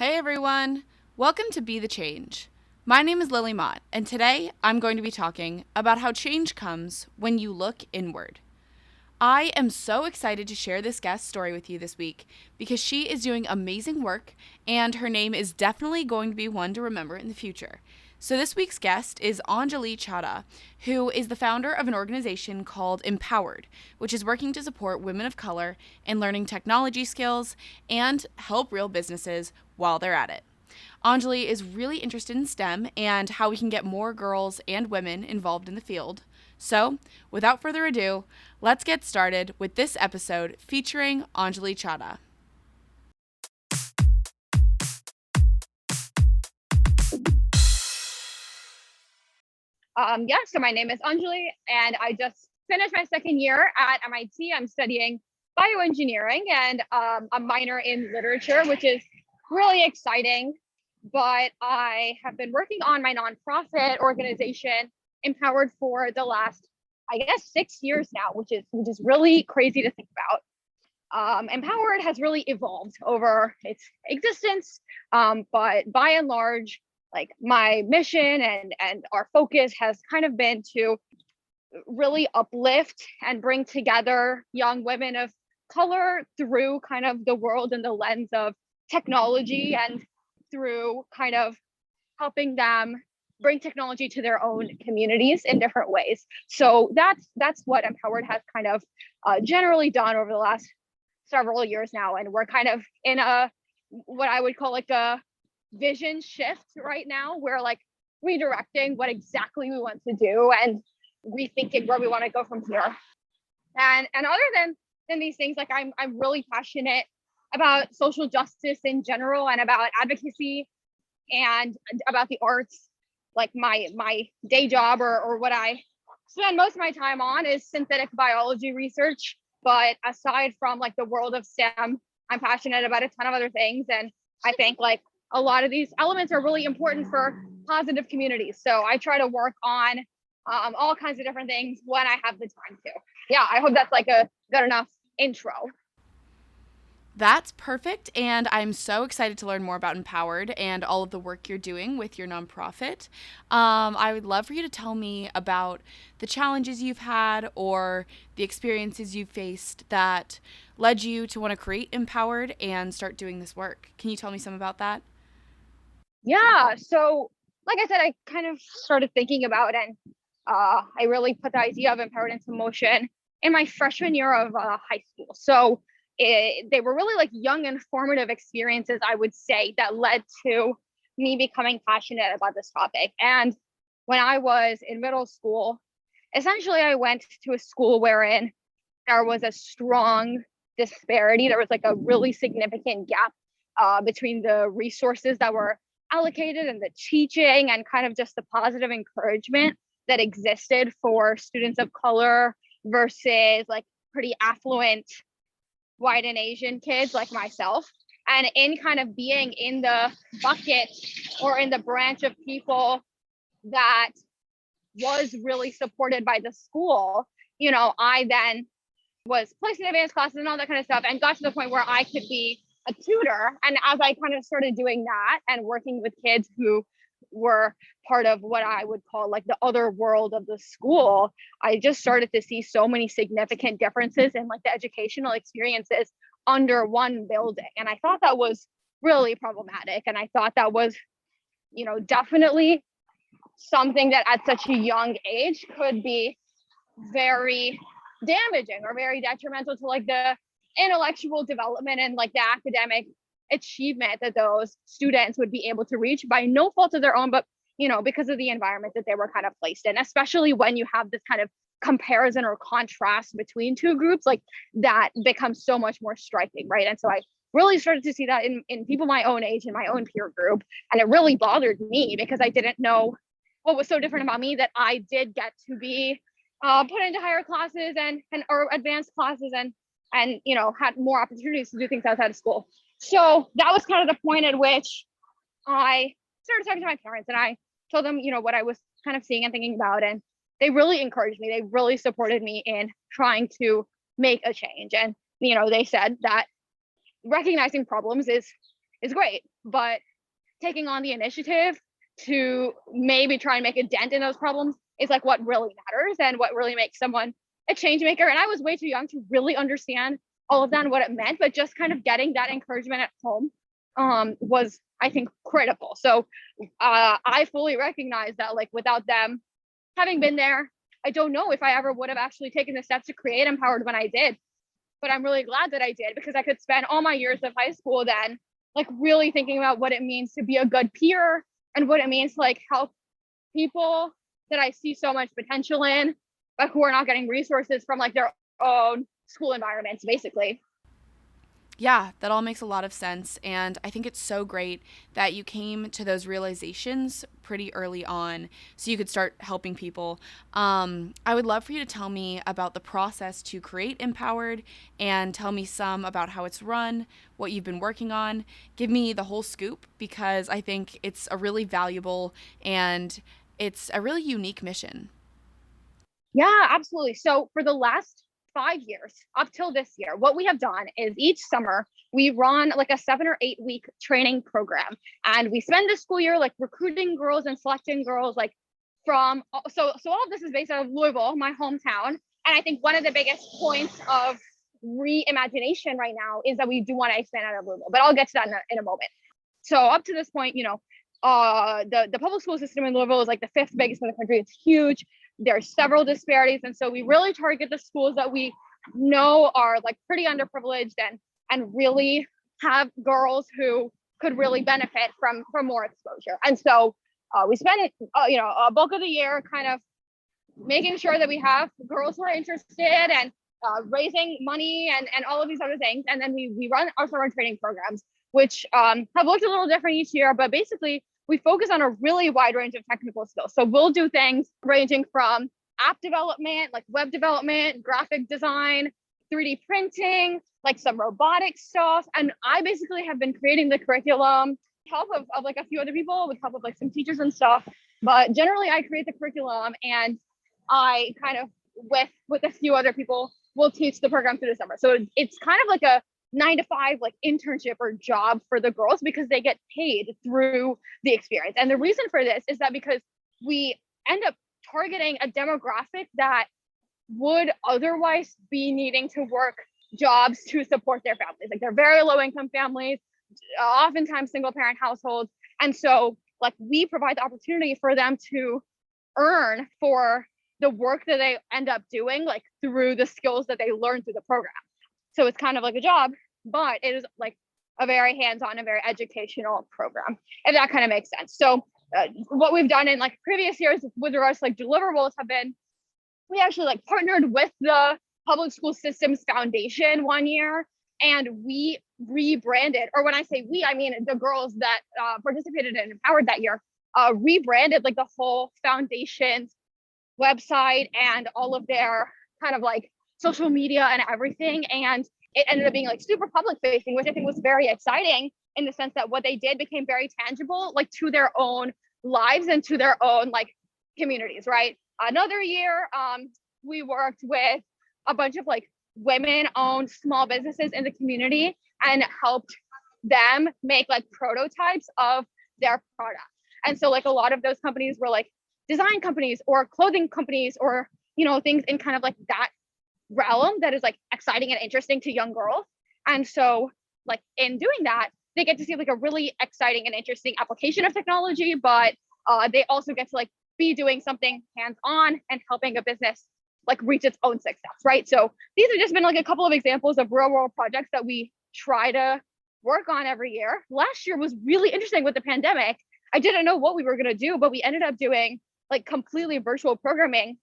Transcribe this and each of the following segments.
Hey everyone! Welcome to Be the Change. My name is Lily Mott, and today I'm going to be talking about how change comes when you look inward. I am so excited to share this guest story with you this week because she is doing amazing work and her name is definitely going to be one to remember in the future. So, this week's guest is Anjali Chadha, who is the founder of an organization called Empowered, which is working to support women of color in learning technology skills and help real businesses while they're at it. Anjali is really interested in STEM and how we can get more girls and women involved in the field. So, without further ado, let's get started with this episode featuring Anjali Chadha. So my name is Anjali, and I just finished my second year at MIT. I'm studying bioengineering and a minor in literature, which is really exciting. But I have been working on my nonprofit organization, Empowered, for the last, I guess, 6 years now, which is really crazy to think about. Empowered has really evolved over its existence, but by and large, like my mission and our focus has kind of been to really uplift and bring together young women of color through kind of the world and the lens of technology and through kind of helping them bring technology to their own communities in different ways. So that's what Empowered has kind of generally done over the last several years now, and we're kind of in a what I would call like a vision shift right now. We're like redirecting what exactly we want to do and rethinking where we want to go from here. And other than these things, like I'm really passionate about social justice in general and about advocacy and about the arts. Like my day job or what I spend most of my time on is synthetic biology research. But aside from like the world of STEM, I'm passionate about a ton of other things. And I think like a lot of these elements are really important for positive communities. So I try to work on all kinds of different things when I have the time to. Yeah, I hope that's like a good enough intro. That's perfect, and I'm so excited to learn more about Empowered and all of the work you're doing with your nonprofit. I would love for you to tell me about the challenges you've had or the experiences you've faced that led you to want to create Empowered and start doing this work. Can you tell me some about that? Yeah. So like I said, I kind of started thinking about and I really put the idea of Empowered into motion in my freshman year of high school. So they were really like young and formative experiences, I would say, that led to me becoming passionate about this topic. And when I was in middle school, essentially I went to a school wherein there was a strong disparity. There was like a really significant gap between the resources that were allocated and the teaching and kind of just the positive encouragement that existed for students of color versus like pretty affluent white and Asian kids like myself. And in kind of being in the bucket or in the branch of people that was really supported by the school, I then was placed in advanced classes and all that kind of stuff and got to the point where I could be a tutor. And as I kind of started doing that and working with kids who were part of what I would call like the other world of the school, I just started to see so many significant differences in like the educational experiences under one building. And I thought that was really problematic. And I thought that was, definitely something that at such a young age could be very damaging or very detrimental to like the intellectual development and like the academic achievement that those students would be able to reach by no fault of their own, but because of the environment that they were kind of placed in, especially when you have this kind of comparison or contrast between two groups, like that becomes so much more striking, right? And so I really started to see that in people my own age in my own peer group. And it really bothered me because I didn't know what was so different about me that I did get to be put into higher classes and or advanced classes and had more opportunities to do things outside of school. So that was kind of the point at which I started talking to my parents and I told them, what I was kind of seeing and thinking about. And they really encouraged me. They really supported me in trying to make a change. And, they said that recognizing problems is is great, but taking on the initiative to maybe try and make a dent in those problems is like what really matters and what really makes someone a change maker. And I was way too young to really understand all of that and what it meant, but just kind of getting that encouragement at home was, I think, critical. So I fully recognize that, like, without them having been there, I don't know if I ever would have actually taken the steps to create Empowered when I did. But I'm really glad that I did, because I could spend all my years of high school then like really thinking about what it means to be a good peer and what it means to like help people that I see so much potential in, but who are not getting resources from like their own school environments, basically. Yeah, that all makes a lot of sense. And I think it's so great that you came to those realizations pretty early on so you could start helping people. I would love for you to tell me about the process to create Empowered and tell me some about how it's run, what you've been working on. Give me the whole scoop because I think it's a really valuable and it's a really unique mission. Yeah, absolutely. So for the last 5 years up till this year, what we have done is each summer we run like a 7 or 8 week training program, and we spend the school year like recruiting girls and selecting girls like from so all of this is based out of Louisville, my hometown. And I think one of the biggest points of reimagination right now is that we do want to expand out of Louisville, but I'll get to that in a moment. So up to this point, the public school system in Louisville is like the fifth biggest in the country. It's huge. There are several disparities, and so we really target the schools that we know are like pretty underprivileged and really have girls who could really benefit from more exposure. And so we spend a bulk of the year kind of making sure that we have girls who are interested and raising money and all of these other things. And then we run our summer training programs, which have looked a little different each year, but basically we focus on a really wide range of technical skills. So we'll do things ranging from app development, like web development, graphic design, 3D printing, like some robotic stuff. And I basically have been creating the curriculum with help of like a few other people, with help of like some teachers and stuff. But generally I create the curriculum, and I kind of with a few other people will teach the program through the summer. So it's kind of like a 9 to 5 like internship or job for the girls, because they get paid through the experience. And the reason for this is that because we end up targeting a demographic that would otherwise be needing to work jobs to support their families. Like they're very low income families, oftentimes single parent households. And so like we provide the opportunity for them to earn for the work that they end up doing, like through the skills that they learn through the program. So it's kind of like a job, but it is like a very hands-on and very educational program, if that kind of makes sense. So what we've done in like previous years with regards to like deliverables have been, we actually like partnered with the Public School Systems Foundation one year, and we rebranded, or when I say we, I mean the girls that participated in Empowered that year, rebranded like the whole foundation's website and all of their kind of like social media and everything. And it ended up being like super public facing, which I think was very exciting in the sense that what they did became very tangible, like to their own lives and to their own like communities, right? Another year, we worked with a bunch of like women-owned small businesses in the community and helped them make like prototypes of their product. And so like a lot of those companies were like design companies or clothing companies, or things in kind of like that realm that is like exciting and interesting to young girls. And so like in doing that, they get to see like a really exciting and interesting application of technology, but they also get to like be doing something hands-on and helping a business like reach its own success, right? So these have just been like a couple of examples of real world projects that we try to work on every year. Last year was really interesting with the pandemic. I didn't know what we were going to do, but we ended up doing like completely virtual programming.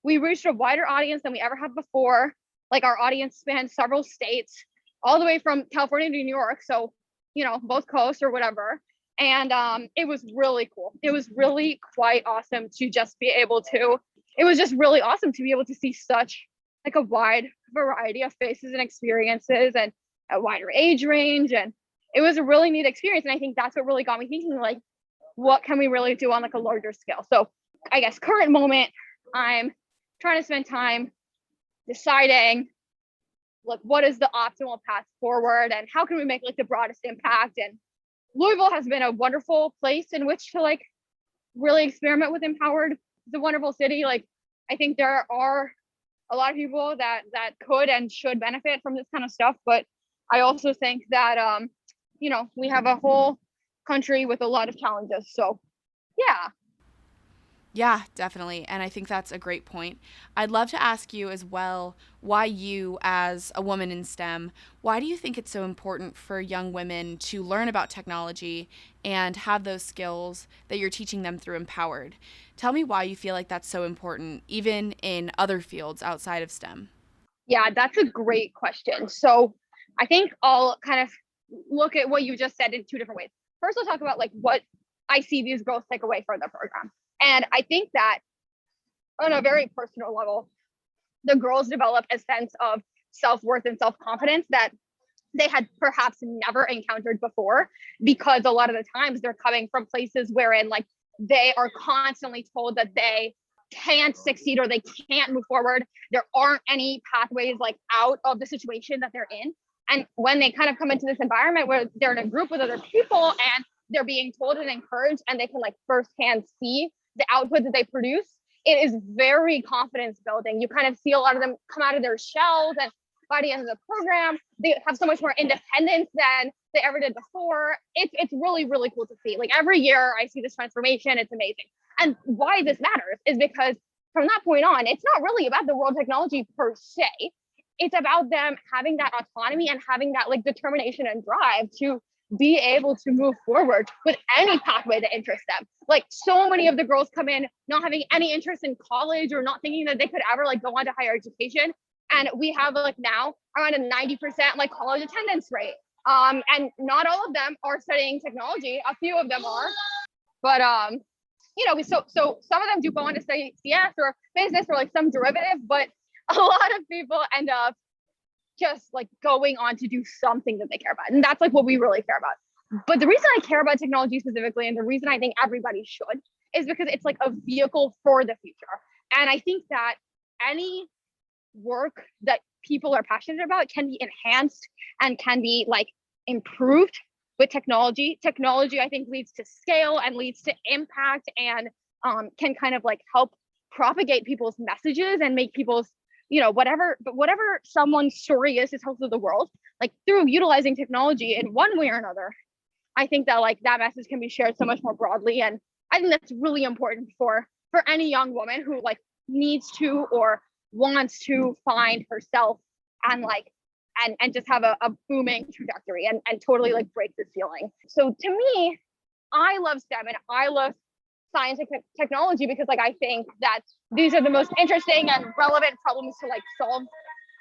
We reached a wider audience than we ever have before. Like our audience spanned several states, all the way from California to New York. So, both coasts or whatever. And it was really cool. It was really quite awesome to just be able to, it was just really awesome to be able to see such like a wide variety of faces and experiences and a wider age range. And it was a really neat experience. And I think that's what really got me thinking, like, what can we really do on like a larger scale? So I guess current moment, I'm trying to spend time deciding like what is the optimal path forward and how can we make like the broadest impact. And Louisville has been a wonderful place in which to like really experiment with empowered. It's a wonderful city. Like I think there are a lot of people that could and should benefit from this kind of stuff, but I also think that we have a whole country with a lot of challenges. So yeah. Yeah, definitely. And I think that's a great point. I'd love to ask you as well why you, as a woman in STEM, why do you think it's so important for young women to learn about technology and have those skills that you're teaching them through Empowered? Tell me why you feel like that's so important, even in other fields outside of STEM. Yeah, that's a great question. So I think I'll kind of look at what you just said in two different ways. First, I'll talk about like what I see these girls take away from the program. And I think that on a very personal level, the girls develop a sense of self-worth and self-confidence that they had perhaps never encountered before, because a lot of the times they're coming from places wherein like they are constantly told that they can't succeed or they can't move forward. There aren't any pathways like out of the situation that they're in. And when they kind of come into this environment where they're in a group with other people and they're being told and encouraged and they can like firsthand see the output that they produce, it is very confidence building. You kind of see a lot of them come out of their shells, and by the end of the program, they have so much more independence than they ever did before. It's really, really cool to see. Like every year I see this transformation. It's amazing. And why this matters is because from that point on, it's not really about the world technology per se. It's about them having that autonomy and having that like determination and drive to be able to move forward with any pathway that interests them. Like so many of the girls come in not having any interest in college or not thinking that they could ever like go on to higher education. And we have like now around a 90% like college attendance rate. And not all of them are studying technology. A few of them are, but so some of them do go on to study CS or business or like some derivative, but a lot of people end up just like going on to do something that they care about. And that's like what we really care about. But the reason I care about technology specifically, and the reason I think everybody should, is because it's like a vehicle for the future. And I think that any work that people are passionate about can be enhanced and can be like improved with technology. Technology, I think, leads to scale and leads to impact and can kind of like help propagate people's messages and make people's whatever someone's story is to tell to the world, like through utilizing technology in one way or another. I think that like that message can be shared so much more broadly, and I think that's really important for any young woman who like needs to or wants to find herself and like and just have a booming trajectory and totally like break this ceiling. So to me, I love STEM and I love science and technology because like I think that these are the most interesting and relevant problems to like solve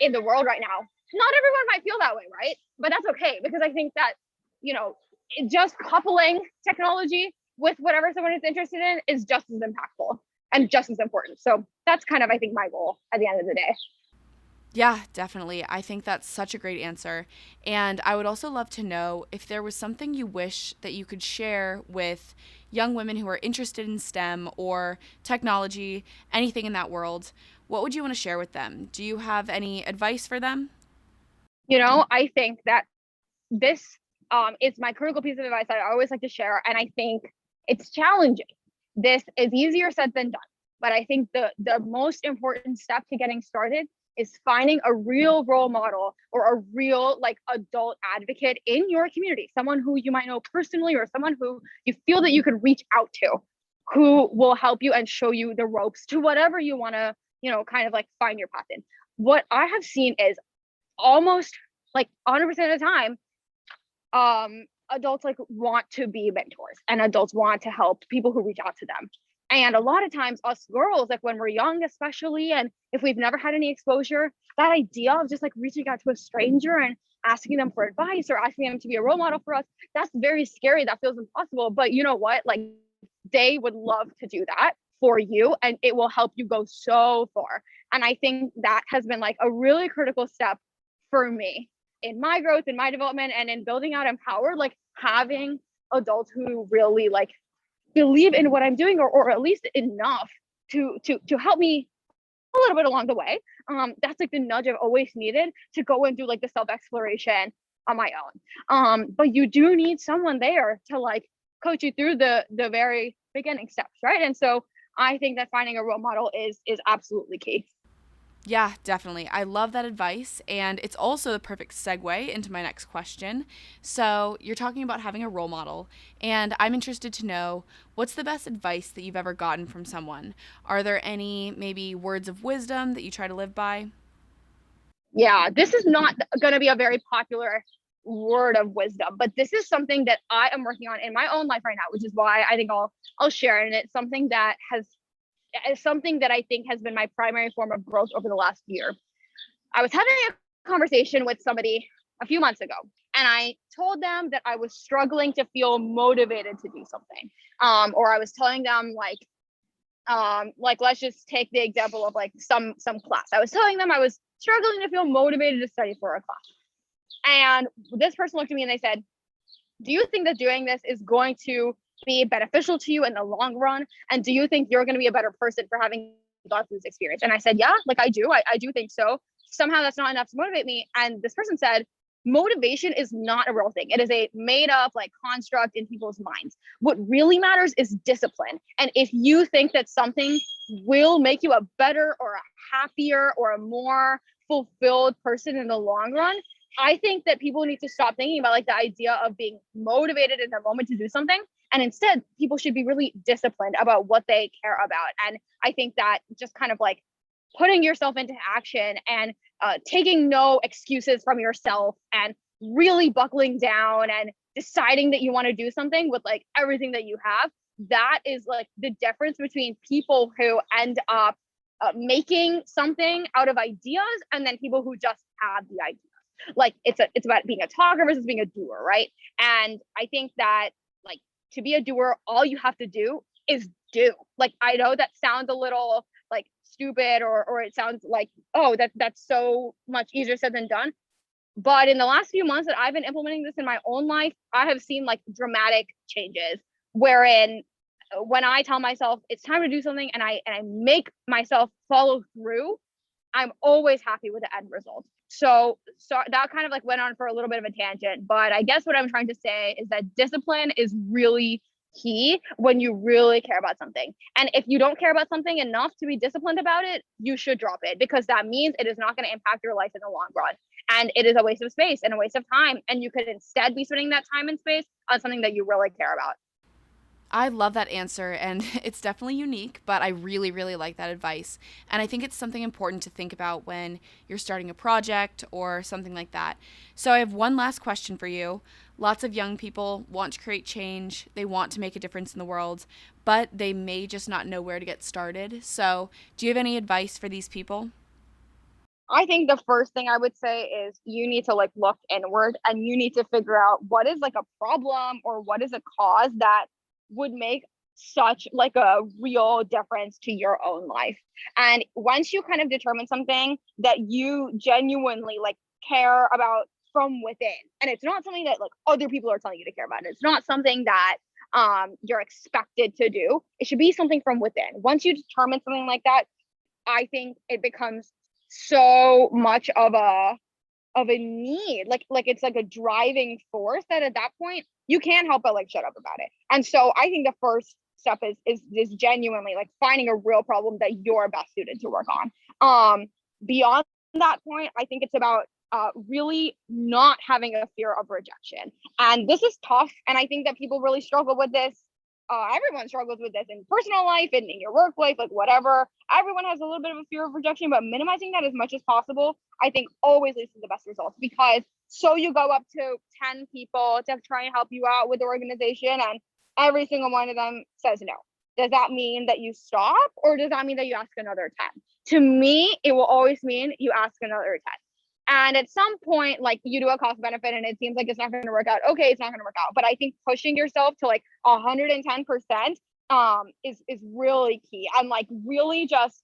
in the world right now. Not everyone might feel that way, right? But that's okay, because I think that just coupling technology with whatever someone is interested in is just as impactful and just as important. So that's kind of, I think, my goal at the end of the day. Yeah, definitely. I think that's such a great answer. And I would also love to know if there was something you wish that you could share with young women who are interested in STEM or technology, anything in that world. What would you want to share with them? Do you have any advice for them? I think that this is my critical piece of advice that I always like to share. And I think it's challenging. This is easier said than done. But I think the most important step to getting started is finding a real role model or a real like adult advocate in your community, someone who you might know personally or someone who you feel that you could reach out to, who will help you and show you the ropes to whatever you want to, kind of like find your path in. What I have seen is almost like 100% of the time, adults like want to be mentors and adults want to help people who reach out to them. And a lot of times us girls, like when we're young, especially, and if we've never had any exposure, that idea of just like reaching out to a stranger and asking them for advice or asking them to be a role model for us, that's very scary. That feels impossible. But you know what? Like they would love to do that for you and it will help you go so far. And I think that has been like a really critical step for me in my growth, in my development, and in building out Empowered, like having adults who really like believe in what I'm doing or at least enough to help me a little bit along the way. That's like the nudge I've always needed to go and do like the self-exploration on my own. But you do need someone there to like coach you through the very beginning steps, right? And so I think that finding a role model is absolutely key. Yeah, definitely. I love that advice. And it's also the perfect segue into my next question. So, you're talking about having a role model, and I'm interested to know what's the best advice that you've ever gotten from someone? Are there any maybe words of wisdom that you try to live by? Yeah, this is not going to be a very popular word of wisdom, but this is something that I am working on in my own life right now, which is why I think I'll share it. And it's something that is something that I think has been my primary form of growth over the last year. I was having a conversation with somebody a few months ago, and I told them that I was struggling to feel motivated to do something. Or I was telling them like let's just take the example of like some class. I was telling them I was struggling to feel motivated to study for a class. And this person looked at me and they said, "Do you think that doing this is going to be beneficial to you in the long run? And do you think you're going to be a better person for having gone through this experience?" And I said, "Yeah, like I do. I do think so. Somehow that's not enough to motivate me." And this person said, "Motivation is not a real thing. It is a made up like construct in people's minds. What really matters is discipline. And if you think that something will make you a better or a happier or a more fulfilled person in the long run, I think that people need to stop thinking about like the idea of being motivated in the moment to do something. And instead, people should be really disciplined about what they care about. And I think that just kind of like putting yourself into action and taking no excuses from yourself and really buckling down and deciding that you want to do something with like everything that you have, that is like the difference between people who end up making something out of ideas and then people who just have the idea. Like it's about being a talker versus being a doer, right? And I think that like to be a doer, all you have to do is do. Like I know that sounds a little like stupid or it sounds like, oh, that's so much easier said than done. But in the last few months that I've been implementing this in my own life, I have seen like dramatic changes wherein when I tell myself it's time to do something and I make myself follow through, I'm always happy with the end result. So that kind of like went on for a little bit of a tangent, but I guess what I'm trying to say is that discipline is really key when you really care about something. And if you don't care about something enough to be disciplined about it, you should drop it because that means it is not going to impact your life in the long run. And it is a waste of space and a waste of time. And you could instead be spending that time and space on something that you really care about. I love that answer, and it's definitely unique, but I really, really like that advice. And I think it's something important to think about when you're starting a project or something like that. So, I have one last question for you. Lots of young people want to create change, they want to make a difference in the world, but they may just not know where to get started. So, do you have any advice for these people? I think the first thing I would say is you need to like look inward and you need to figure out what is like a problem or what is a cause that would make such like a real difference to your own life. And once you kind of determine something that you genuinely like care about from within, and it's not something that like other people are telling you to care about, it's not something that you're expected to do. It should be something from within. Once you determine something like that, I think it becomes so much of a need, like it's like a driving force that at that point you can't help but like shut up about it. And so I think the first step is genuinely like finding a real problem that you're best suited to work on. Beyond that point, I think it's about really not having a fear of rejection. And this is tough, and I think that people really struggle with this. Everyone struggles with this in personal life and in your work life, like whatever. Everyone has a little bit of a fear of rejection, but minimizing that as much as possible, I think always leads to the best results. Because so you go up to 10 people to try and help you out with the organization, and every single one of them says no. Does that mean that you stop, or does that mean that you ask another 10? To me, it will always mean you ask another 10. And at some point, like you do a cost benefit and it seems like it's not going to work out. Okay, it's not going to work out. But I think pushing yourself to like 110% is really key. And like really just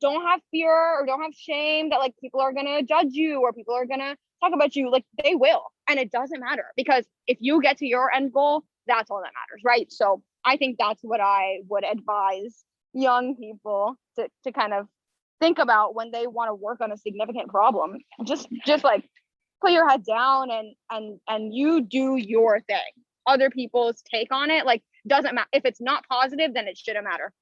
don't have fear or don't have shame that like people are going to judge you or people are going to talk about you. Like they will. And it doesn't matter because if you get to your end goal, that's all that matters, right? So I think that's what I would advise young people to kind of think about when they want to work on a significant problem. Just like put your head down and you do your thing. Other people's take on it, like, doesn't matter. If it's not positive, then it shouldn't matter.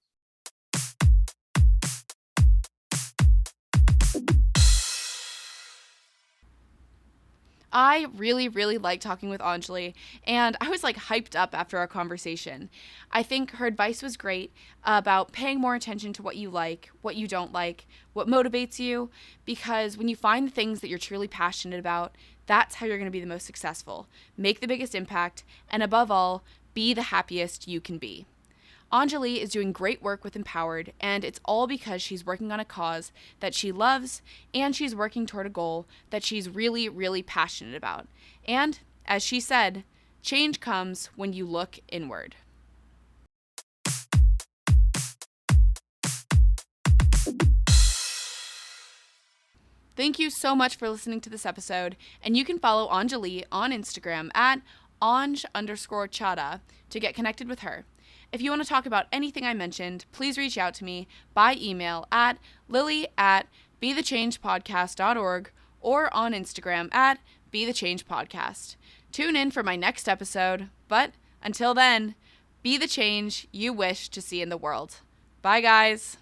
I really, really like talking with Anjali, and I was like hyped up after our conversation. I think her advice was great about paying more attention to what you like, what you don't like, what motivates you, because when you find the things that you're truly passionate about, that's how you're going to be the most successful, make the biggest impact, and above all, be the happiest you can be. Anjali is doing great work with Empowered, and it's all because she's working on a cause that she loves and she's working toward a goal that she's really, really passionate about. And, as she said, change comes when you look inward. Thank you so much for listening to this episode, and you can follow Anjali on Instagram at Anj_Chadha to get connected with her. If you want to talk about anything I mentioned, please reach out to me by email at lily@bethechangepodcast.org or on Instagram at bethechangepodcast. Tune in for my next episode, but until then, be the change you wish to see in the world. Bye, guys.